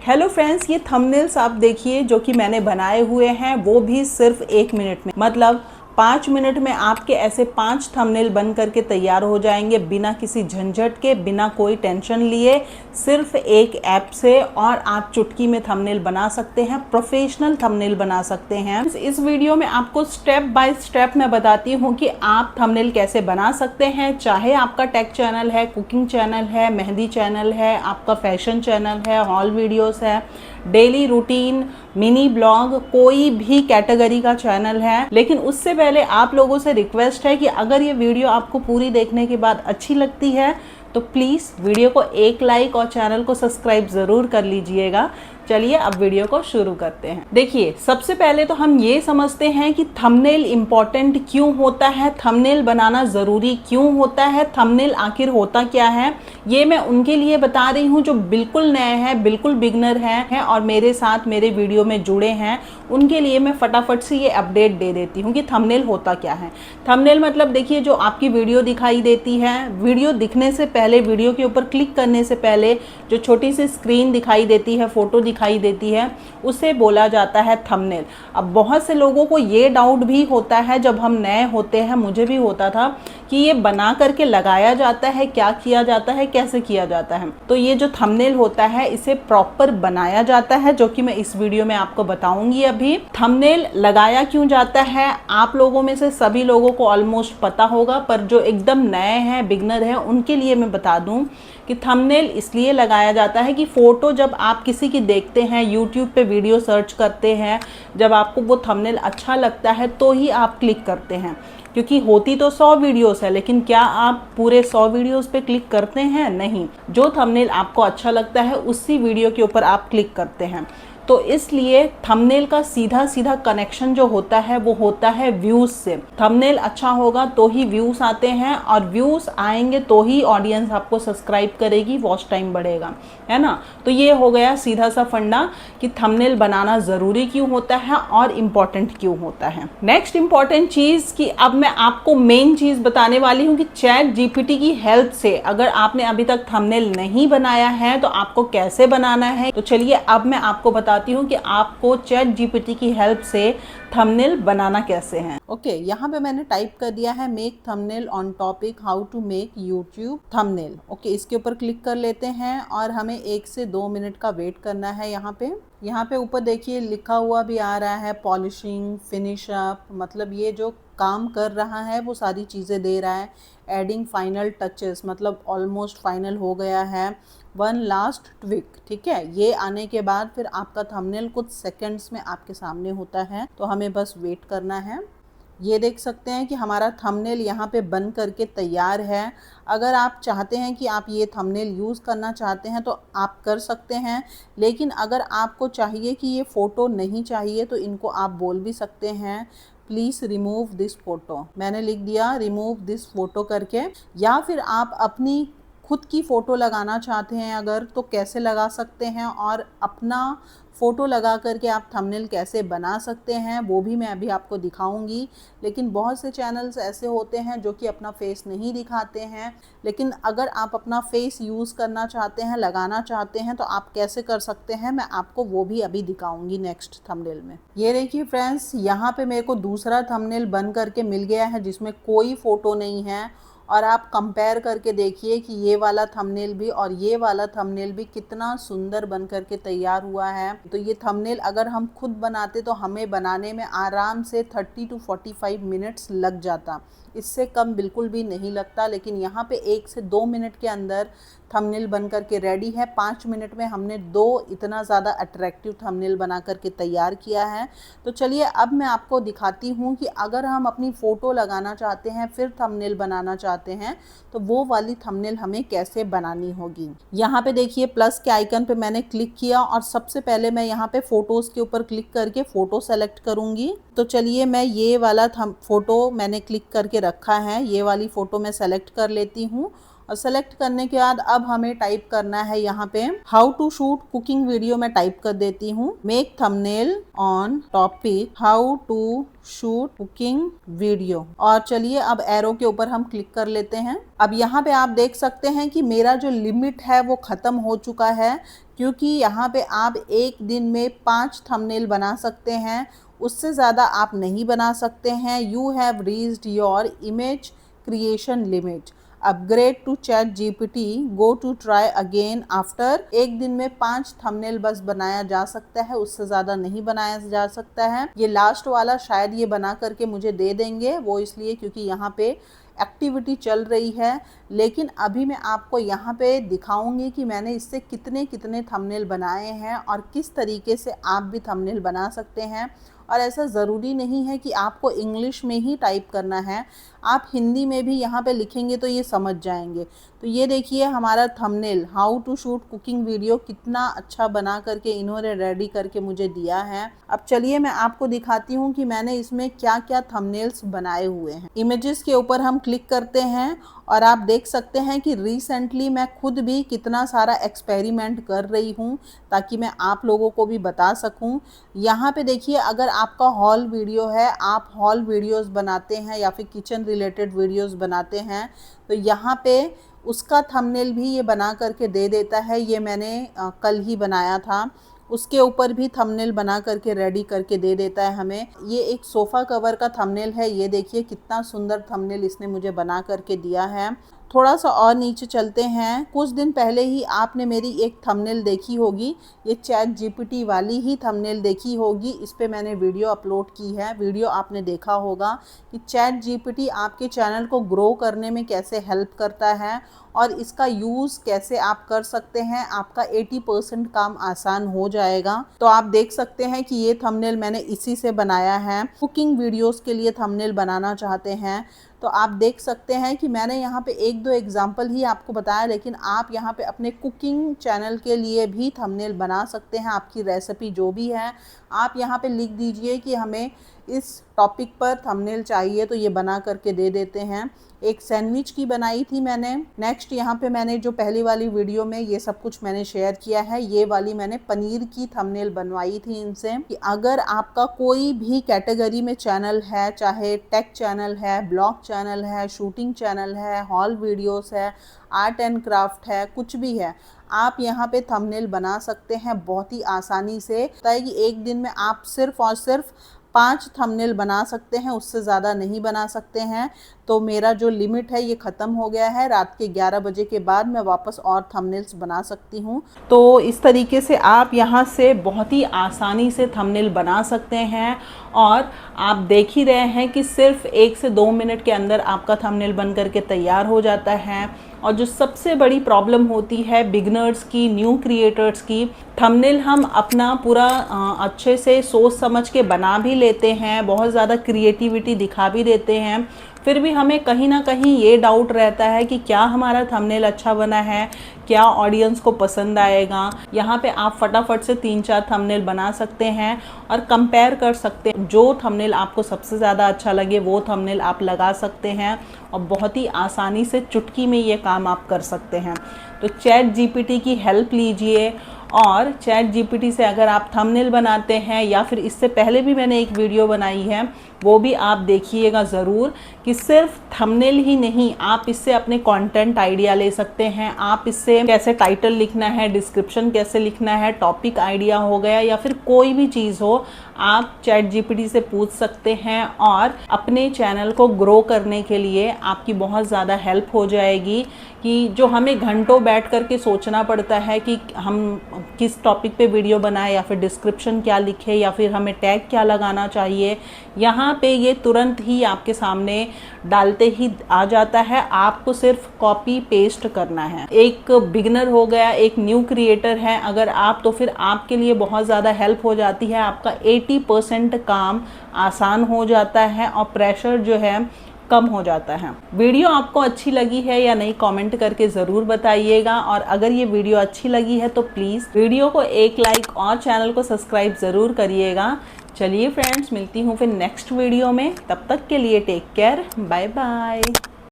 Hello friends, ये thumbnails आप देखिए जो कि मैंने बनाए हुए हैं, वो भी सिर्फ 1 मिनट में। मतलब 5 मिनट में आपके ऐसे 5 थंबनेल बन करके तैयार हो जाएंगे, बिना किसी झंझट के, बिना कोई टेंशन लिए, सिर्फ एक ऐप से। और आप चुटकी में थंबनेल बना सकते हैं, प्रोफेशनल थंबनेल बना सकते हैं। इस वीडियो में आपको स्टेप बाय स्टेप मैं बताती हूँ कि आप थंबनेल कैसे बना सकते हैं। चाहे आपका टेक चैनल है, कुकिंग चैनल है, मेहंदी चैनल है, आपका फैशन चैनल है, हॉल वीडियोस है, डेली रूटीन, मिनी ब्लॉग, कोई भी कैटेगरी का चैनल है। लेकिन उससे पहले आप लोगों से रिक्वेस्ट है कि अगर ये वीडियो आपको पूरी देखने के बाद अच्छी लगती है तो प्लीज़ वीडियो को एक लाइक और चैनल को सब्सक्राइब ज़रूर कर लीजिएगा। चलिए अब वीडियो को शुरू करते हैं। देखिए, सबसे पहले तो हम ये समझते हैं कि थंबनेल इम्पॉर्टेंट क्यों होता है, थंबनेल बनाना ज़रूरी क्यों होता है, थंबनेल आखिर होता क्या है। ये मैं उनके लिए बता रही हूँ जो बिल्कुल नए हैं, बिल्कुल बिगनर हैं और मेरे साथ मेरे वीडियो में जुड़े हैं। उनके लिए मैं फटाफट से ये अपडेट दे देती हूँ कि थंबनेल होता क्या है। थंबनेल मतलब देखिए, जो आपकी वीडियो दिखाई देती है, वीडियो दिखने से पहले, वीडियो के ऊपर क्लिक करने से पहले जो छोटी सी स्क्रीन दिखाई देती है, फोटो दिखाई देती है, उसे बोला जाता है थंबनेल। अब बहुत से लोगों को ये डाउट भी होता है, जब हम नए होते हैं, मुझे भी होता था, कि ये बना करके लगाया जाता है, क्या किया जाता है, कैसे किया जाता है। तो ये जो थंबनेल होता है, इसे प्रॉपर बनाया जाता है, जो कि मैं इस वीडियो में आपको बताऊंगी। अभी थंबनेल लगाया क्यों जाता है, आप लोगों में से सभी लोगों को ऑलमोस्ट पता होगा, पर जो एकदम नए हैं, बिगनर हैं, उनके लिए मैं बता दूं कि थंबनेल इसलिए लगाया जाता है कि फ़ोटो जब आप किसी की देखते हैं, यूट्यूब पे वीडियो सर्च करते हैं, जब आपको वो थंबनेल अच्छा लगता है तो ही आप क्लिक करते हैं। क्योंकि होती तो 100 वीडियोस है, लेकिन क्या आप पूरे 100 वीडियोस पे क्लिक करते हैं? नहीं। जो थंबनेल आपको अच्छा लगता है उसी वीडियो के ऊपर आप क्लिक करते हैं। तो इसलिए थंबनेल का सीधा सीधा कनेक्शन जो होता है वो होता है व्यूज़ से। थंबनेल अच्छा होगा तो ही व्यूज़ आते हैं, और व्यूज़ आएंगे तो ही ऑडियंस आपको सब्सक्राइब करेगी, वॉच टाइम बढ़ेगा, है ना। तो ये हो गया सीधा सा फंडा कि थंबनेल बनाना ज़रूरी क्यों होता है और इम्पॉर्टेंट क्यों होता है। नेक्स्ट इम्पॉर्टेंट चीज़ कि अब मैं आपको मेन चीज़ बताने वाली हूँ कि चैट जीपीटी की हेल्प से अगर आपने अभी तक थंबनेल नहीं बनाया है तो आपको कैसे बनाना है। तो चलिए अब मैं आपको बताती हूँ कि आपको चैट जीपीटी की हेल्प से थंबनेल बनाना कैसे है। ओके, यहाँ पे मैंने टाइप कर दिया है make thumbnail on topic how to make YouTube thumbnail. Okay, इसके ऊपर क्लिक कर लेते हैं और हमें 1 से 2 मिनट का वेट करना है। यहाँ पे ऊपर देखिए लिखा हुआ भी आ रहा है पॉलिशिंग, फिनिश अप, मतलब ये जो काम कर रहा है वो सारी चीज़ें दे रहा है। एडिंग फाइनल टचेस, मतलब ऑलमोस्ट फाइनल हो गया है। वन लास्ट ट्विक, ठीक है। ये आने के बाद फिर आपका थंबनेल कुछ सेकंड्स में आपके सामने होता है, तो हमें बस वेट करना है। ये देख सकते हैं कि हमारा थंबनेल यहाँ पे बन करके तैयार है। अगर आप चाहते हैं कि आप ये थंबनेल यूज़ करना चाहते हैं तो आप कर सकते हैं, लेकिन अगर आपको चाहिए कि ये फ़ोटो नहीं चाहिए तो इनको आप बोल भी सकते हैं प्लीज़ रिमूव दिस फ़ोटो। मैंने लिख दिया रिमूव दिस फ़ोटो करके। या फिर आप अपनी खुद की फ़ोटो लगाना चाहते हैं अगर, तो कैसे लगा सकते हैं, और अपना फ़ोटो लगा करके आप थंबनेल कैसे बना सकते हैं वो भी मैं अभी आपको दिखाऊंगी। लेकिन बहुत से चैनल्स ऐसे होते हैं जो कि अपना फेस नहीं दिखाते हैं, लेकिन अगर आप अपना फेस यूज़ करना चाहते हैं, लगाना चाहते हैं, तो आप कैसे कर सकते हैं, मैं आपको वो भी अभी दिखाऊंगी नेक्स्ट थंबनेल में। ये देखिए फ्रेंड्स, यहाँ पे मेरे को दूसरा थंबनेल बन करके मिल गया है जिसमें कोई फ़ोटो नहीं है, और आप कंपेयर करके देखिए कि ये वाला थंबनेल भी और ये वाला थंबनेल भी कितना सुंदर बन करके तैयार हुआ है। तो ये थंबनेल अगर हम खुद बनाते तो हमें बनाने में आराम से 30 to 45 मिनट्स लग जाता, इससे कम बिल्कुल भी नहीं लगता। लेकिन यहाँ पे 1 से 2 मिनट के अंदर थंबनेल बन करके रेडी है। 5 मिनट में हमने 2 इतना ज़्यादा अट्रैक्टिव थंबनेल बना करके तैयार किया है। तो चलिए अब मैं आपको दिखाती हूँ कि अगर हम अपनी फ़ोटो लगाना चाहते हैं फिर थंबनेल बनाना चाहते हैं तो वो वाली थंबनेल हमें कैसे बनानी होगी। यहाँ पे देखिए प्लस के आइकन पे मैंने क्लिक किया और सबसे पहले मैं यहाँ पे फ़ोटोज़ के ऊपर क्लिक करके फ़ोटो सेलेक्ट करूँगी। तो चलिए मैं ये वाला फ़ोटो मैंने क्लिक करके रखा है, ये वाली फ़ोटो मैं सेलेक्ट कर लेती हूँ और सेलेक्ट करने के बाद अब हमें टाइप करना है यहाँ पे how to shoot cooking video. मैं टाइप कर देती हूँ make thumbnail on topic how to shoot cooking video. और चलिए अब एरो के ऊपर हम क्लिक कर लेते हैं। अब यहाँ पे आप देख सकते हैं कि मेरा जो लिमिट है वो ख़त्म हो चुका है, क्योंकि यहाँ पे आप एक दिन में 5 थंबनेल बना सकते हैं, उससे ज़्यादा आप नहीं बना सकते हैं। You have reached your image creation limit, upgrade to ChatGPT, go to try again after. एक दिन में 5 थंबनेल बस बनाया जा सकता है, उससे ज़्यादा नहीं बनाया जा सकता है। ये लास्ट वाला शायद ये बना करके मुझे दे देंगे, वो इसलिए क्योंकि यहाँ पे एक्टिविटी चल रही है। लेकिन अभी मैं आपको यहाँ पे दिखाऊंगी कि मैंने इससे कितने कितने थंबनेल बनाए हैं और किस तरीके से आप भी थंबनेल बना सकते हैं। और ऐसा ज़रूरी नहीं है कि आपको इंग्लिश में ही टाइप करना है, आप हिंदी में भी यहाँ पे लिखेंगे तो ये समझ जाएंगे। तो ये देखिए हमारा thumbnail how to shoot cooking video कितना अच्छा बना करके इन्होंने रेडी करके मुझे दिया है। अब चलिए मैं आपको दिखाती हूँ कि मैंने इसमें क्या क्या थंबनेल्स बनाए हुए हैं। इमेजेस के ऊपर हम क्लिक करते हैं और आप देख सकते हैं कि रिसेंटली मैं खुद भी कितना सारा एक्सपेरिमेंट कर रही हूँ ताकि मैं आप लोगों को भी बता सकूँ। यहाँ पे देखिए अगर आपका हॉल वीडियो है, आप हॉल वीडियोस बनाते हैं या फिर किचन रिलेटेड वीडियोस बनाते हैं, तो यहाँ पे उसका थंबनेल भी ये बना करके दे देता है। ये मैंने कल ही बनाया था, उसके ऊपर भी थंबनेल बना करके रेडी करके दे देता है हमें। ये एक सोफ़ा कवर का थंबनेल है, ये देखिए कितना सुंदर थंबनेल इसने मुझे बना करके दिया है। थोड़ा सा और नीचे चलते हैं। कुछ दिन पहले ही आपने मेरी एक थंबनेल देखी होगी, ये चैट जीपीटी वाली ही थंबनेल देखी होगी। इस पे मैंने वीडियो अपलोड की है। वीडियो आपने देखा होगा कि चैट जीपीटी आपके चैनल को ग्रो करने में कैसे हेल्प करता है और इसका यूज़ कैसे आप कर सकते हैं। आपका 80% काम आसान हो जाएगा। तो आप देख सकते हैं कि ये थंबनेल मैंने इसी से बनाया है। कुकिंग वीडियोस के लिए थंबनेल बनाना चाहते हैं तो आप देख सकते हैं कि मैंने यहाँ पे 1-2 एग्जाम्पल ही आपको बताया, लेकिन आप यहाँ पे अपने कुकिंग चैनल के लिए भी थंबनेल बना सकते हैं। आपकी रेसिपी जो भी है आप यहाँ पे लिख दीजिए कि हमें इस टॉपिक पर थंबनेल चाहिए, तो ये बना करके दे देते हैं। एक सैंडविच की बनाई थी मैंने। नेक्स्ट यहाँ पे मैंने जो पहली वाली वीडियो में ये सब कुछ मैंने शेयर किया है, ये वाली मैंने पनीर की थंबनेल बनवाई थी इनसे। कि अगर आपका कोई भी कैटेगरी में चैनल है, चाहे टेक चैनल है, ब्लॉग चैनल है, शूटिंग चैनल है, हॉल वीडियोस है, आर्ट एंड क्राफ्ट है, कुछ भी है, आप यहाँ पे थंबनेल बना सकते हैं बहुत ही आसानी से। ताकि कि एक दिन में आप सिर्फ और सिर्फ 5 थंबनेल बना सकते हैं, उससे ज़्यादा नहीं बना सकते हैं। तो मेरा जो लिमिट है ये ख़त्म हो गया है। रात के 11 बजे के बाद मैं वापस और थंबनेल्स बना सकती हूँ। तो इस तरीके से आप यहाँ से बहुत ही आसानी से थंबनेल बना सकते हैं। और आप देख ही रहे हैं कि सिर्फ 1 से 2 मिनट के अंदर आपका थंबनेल बन करके तैयार हो जाता है। और जो सबसे बड़ी प्रॉब्लम होती है बिगनर्स की, न्यू क्रिएटर्स की, थंबनेल हम अपना पूरा अच्छे से सोच समझ के बना भी लेते हैं, बहुत ज़्यादा क्रिएटिविटी दिखा भी देते हैं, फिर भी हमें कहीं ना कहीं ये डाउट रहता है कि क्या हमारा थंबनेल अच्छा बना है, क्या ऑडियंस को पसंद आएगा। यहाँ पे आप फटाफट से 3-4 थंबनेल बना सकते हैं और कंपेयर कर सकते हैं। जो थंबनेल आपको सबसे ज़्यादा अच्छा लगे वो थंबनेल आप लगा सकते हैं और बहुत ही आसानी से चुटकी में ये काम आप कर सकते हैं। तो चैट जीपीटी की हेल्प लीजिए। और चैट जीपीटी से अगर आप थंबनेल बनाते हैं, या फिर इससे पहले भी मैंने एक वीडियो बनाई है, वो भी आप देखिएगा ज़रूर, कि सिर्फ थंबनेल ही नहीं, आप इससे अपने कंटेंट आइडिया ले सकते हैं। आप इससे कैसे टाइटल लिखना है, डिस्क्रिप्शन कैसे लिखना है, टॉपिक आइडिया हो गया या फिर कोई भी चीज़ हो, आप चैट जीपीटी से पूछ सकते हैं और अपने चैनल को ग्रो करने के लिए आपकी बहुत ज़्यादा हेल्प हो जाएगी। कि जो हमें घंटों बैठ करके सोचना पड़ता है कि हम किस टॉपिक पे वीडियो बनाएं या फिर डिस्क्रिप्शन क्या लिखें या फिर हमें टैग क्या लगाना चाहिए, यहाँ पे ये तुरंत ही आपके सामने डालते ही आ जाता है। आपको सिर्फ कॉपी पेस्ट करना है। एक बिगनर हो गया, एक न्यू क्रिएटर है अगर आप, तो फिर आपके लिए बहुत ज़्यादा हेल्प हो जाती है। आपका 80% काम आसान हो जाता है और प्रेशर जो है कम हो जाता है। वीडियो आपको अच्छी लगी है या नहीं कमेंट करके ज़रूर बताइएगा। और अगर ये वीडियो अच्छी लगी है तो प्लीज़ वीडियो को एक लाइक और चैनल को सब्सक्राइब ज़रूर करिएगा। चलिए फ्रेंड्स, मिलती हूँ फिर नेक्स्ट वीडियो में। तब तक के लिए टेक केयर, बाय बाय।